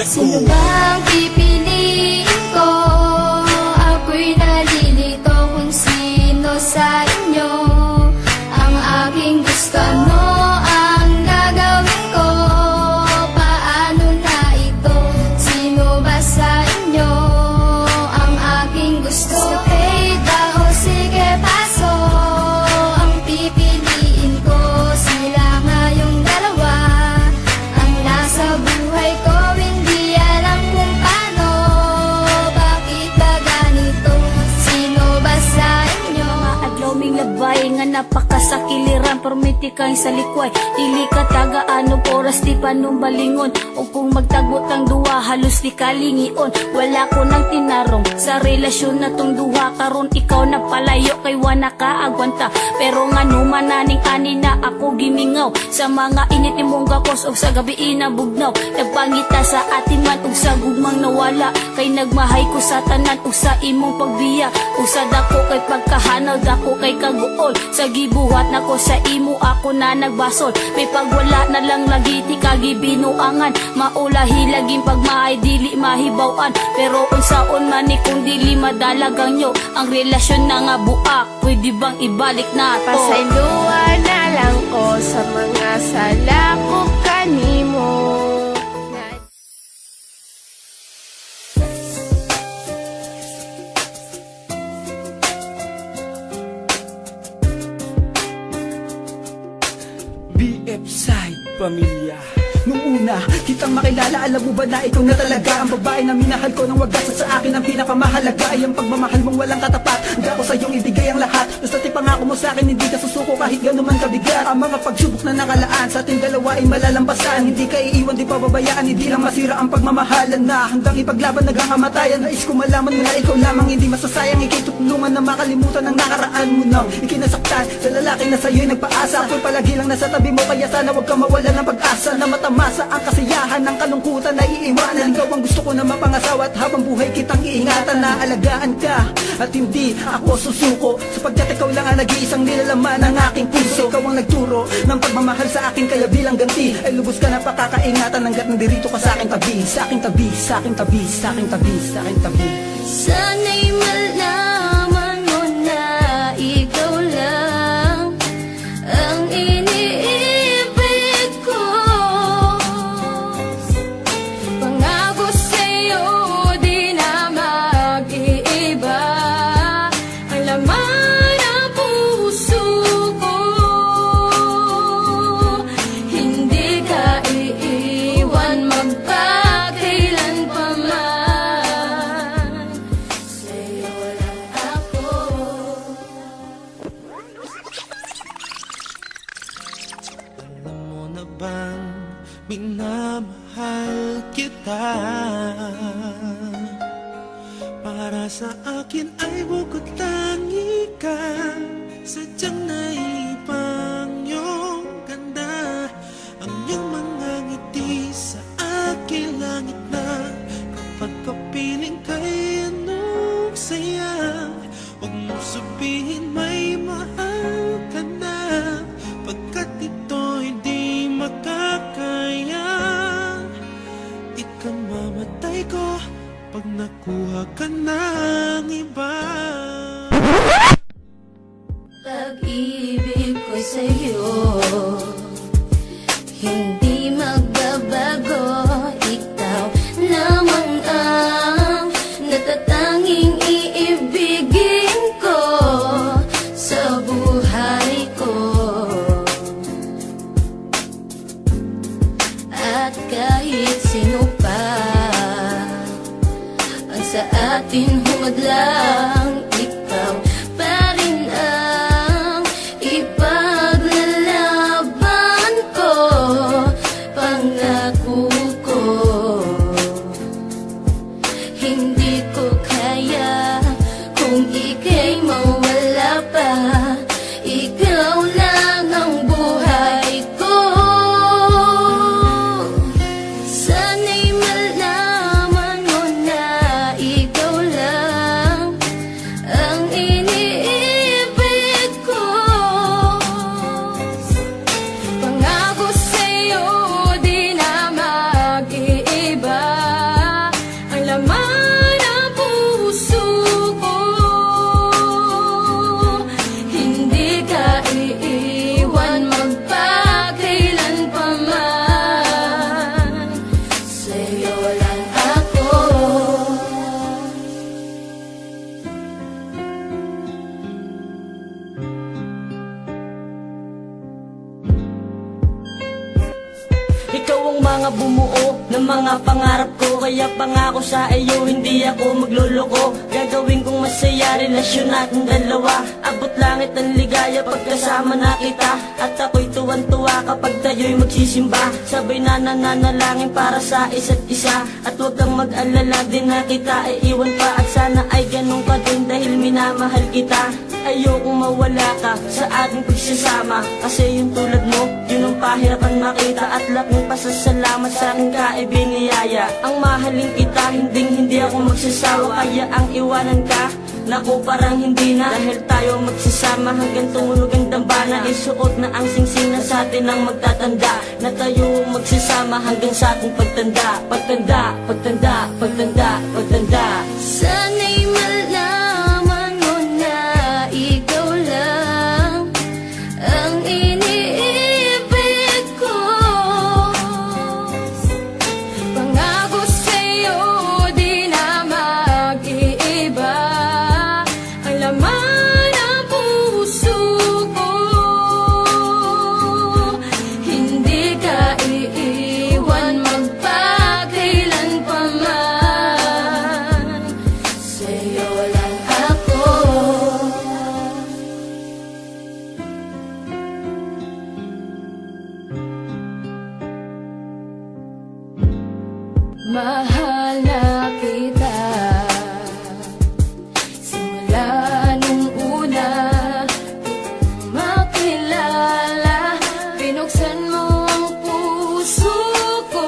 Sino bang pipiliin ko? Ako'y nalilito kung sino sa inyo ang aking gusto. Ano ang gagawin ko? Paano na ito? Sino ba sa inyo ang aking gusto? Okay daw, sige paso. Ang pipiliin ko, sila nga yung dalawa ang nasa buhay ko. Hindi alam kung paano, bakit ba ganito? Sino ba sa inyo? Maadlaw ming labay nga napakasakiliran, permiti kang sa likway, dili ka tagaan og oras di pa nung balingon. O kung magtagot ang duwa, halos di kalingion. Wala ko nang tinarong sa relasyon na tong duha. Karon ikaw na palayo kay wala ka agwanta. Pero nga numan naning ani na ako gimingaw sa mga init imong gakos o sa gabi inabugnaw. Nagpangita sa atin man ug sa gugmang nawala, kay nagmahay ko sa tanan ug sa imong pagbiya. Usad ako kay pagkahanaw, dako kay kaguol. Sa gibuhat nako sa imo ako na nagbasol. May pagwala na lang lagi ti kagibinuangan. Maulahi laging pagmaay dili mahibawan. Pero unsaon man ni kung dili madalagang nyo ang relasyon na nga buak, pwede bang ibalik na to? Pasayloan na lang ko sa mga sala ko kanimo. BF Side Pamilya. Nung una, kitang makilala, alam mo ba na ikaw na talaga ang babae na minahal ko nang wagas. At sa akin ang pinakamahalaga ay ang pagmamahal mong walang katapat. Handa ko sa iyong ibigay ang lahat. Basta tipangako mo sa akin, hindi ka susuko kahit gano'n man kabigat. Ang mga pagsubok na nakalaan sa ating dalawa ay malalampasan. Hindi ka iiwan, di pababayaan, hindi lang masira ang pagmamahalan na handang ipaglaban hanggang kamatayan. Nais ko malaman mo na ikaw lamang hindi masasayang. Ikitutulungan na makalimutan ang nakaraan mo nang ikinasaktan sa lalaki na sa'yo'y nagpaasa. Ako'y palagi lang nasa tabi mo, kaya sana huwag ka mawala ng pag-asa na matamasa ang kasiyahan ng kalungkutan na iiwanan. Ikaw ang gusto ko na mapangasawa at habang buhay kitang iingatan na alagaan ka at hindi ako susuko, sapagkat ikaw lang ang nag-iisang nilalaman ng aking puso. Ikaw ang nagturo ng pagmamahal sa akin, kaya bilang ganti ay lubos ka na pakakaingatan hanggat nandirito ka sa aking tabi, sa aking tabi, sa aking tabi, sa aking tabi, sa aking tabi. Sana'y malaman mo na ikaw lang ang iniibig ko. Pangako sa'yo di na mag-iiba ang laman ng puso ko. Hindi ka iiwan magpakailan pa man. Sa'yo lang ako. Alam mo na bang minamahal kita? Para sa akin ay bukod tangi ka. Sadyang naipang iyong ganda, ang iyong mga ngiti sa aking langit na. Kapag kapiling kay anong saya, huwag mo sabihin may mahal ka na, pagkat ito'y di makakaya. Ikamamatay ko pag nakuha ka ng iba. Pag-ibig ko sa'yo hindi magbabago. Ikaw lamang ang natatanging iibigin ko sa buhay ko. At kahit sino pa ang sa atin humadlang, ikaw pa rin ang ipaglalaban. mga bumuo ng mga pangarap ko. Kaya pangako sa iyo, hindi ako magluloko. Gagawin kong masaya relasyon natin dalawa. Abot langit ang ligaya pagkasama na kita. At ako'y tuwan-tuwa kapag tayo'y magsisimba. Sabay nananalangin para sa isa't isa. At huwag kang mag-alala din na kita ay iwan pa. At sana ay ganun ka din dahil minamahal kita. Ayokong mawala ka sa ating pagsasama. Kasi yung tulad mo, yun ang pahirapan makita. At laking pasasalamat sa aking kaibiniyaya. Ang mahalin kita, hindi ako magsasawa. Kaya ang iwanan ka, naku parang hindi na. Dahil tayo magsasama hanggang tumunog ang dambana. Isuot na ang singsing na sa atin ang magtatanda. Na tayo magsasama hanggang sa ating pagtanda. Pagtanda, pagtanda, pagtanda, pagtanda. Sana'y malaman mo na ikaw lang ang iniibig ko. Pangako sa'yo di na mag-iiba ang laman ng puso ko. Hindi ka iiwan magpakailan pa man. Sa'yo lang ako. Mahal na kita simula nung una makilala. Pinuksan mo ang puso ko,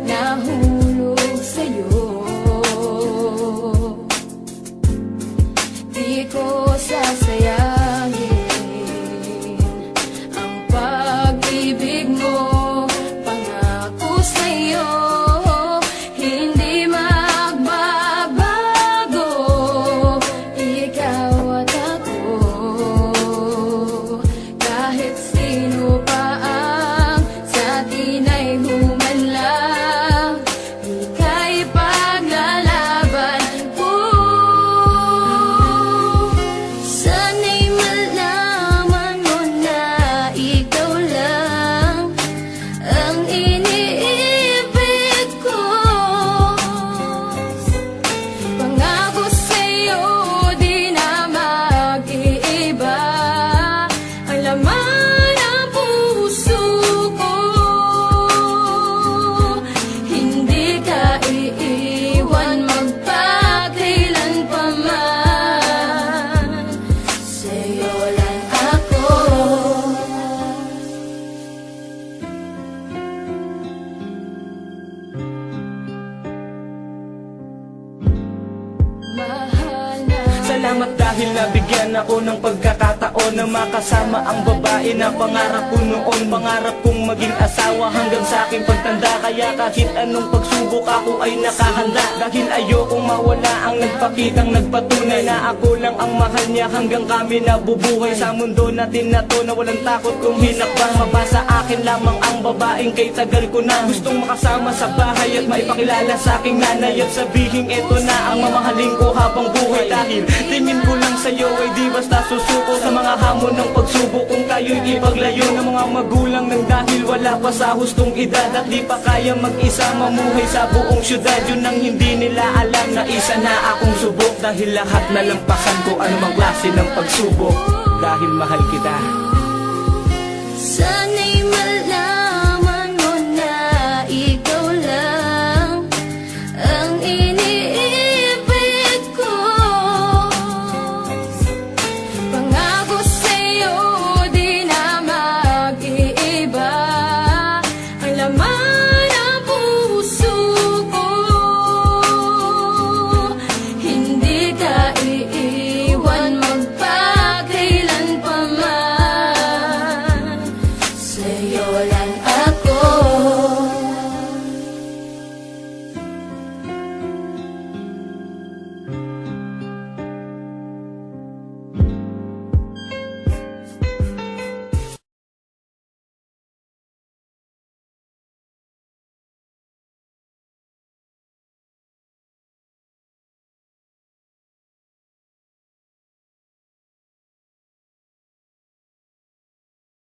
nahulog sa'yo. Di ko sasayangin ang pag-ibig mo. Pangako sa'yo, hindi magbabago. Ikaw at ako, kahit sino pa ang sa atin ay humanlang, ika'y paglalaban ko. Sana'y malaman mo na ikaw lang ang iniibig ko. Pangako sa'yo di na mag-iiba ang laman ng puso ko. Hindi ka iiwan magpakailan pa man. Sa'yo lang ako. Mahal na Salamat dahil nabigyan ako ng pagkakataon na makasama ang babae na pangarap ko noon. Pangarap kong maging asawa hanggang sa aking pagtanda. Kaya kahit anong pagsubok ako ay nakahanda. Dahil ayokong mawala ang nagpakitang nagpatunay na ako lang ang mahal niya hanggang kami nabubuhay. Sa mundo natin na to na walang takot kung hinakbang. Mabasa akin lamang ang babaeng kay tagal ko na gustong makasama sa bahay at maipakilala sa aking nanay. At sabihin eto na ang mamahalin ko habang buhay. Dahil tingin ko lang sa'yo ay di basta susuko sa mga hamon ng pagsubok. Kung tayo'y ipaglayo ng mga magulang ng dahil wala pa sa hustong edad. At di pa kaya mag-isa mamuhay sa buong syudad. Yun ang hindi nila alam na isa na akong subok. Dahil lahat nalampasan ko anumang klase ng pagsubok. Dahil mahal kita. sana'y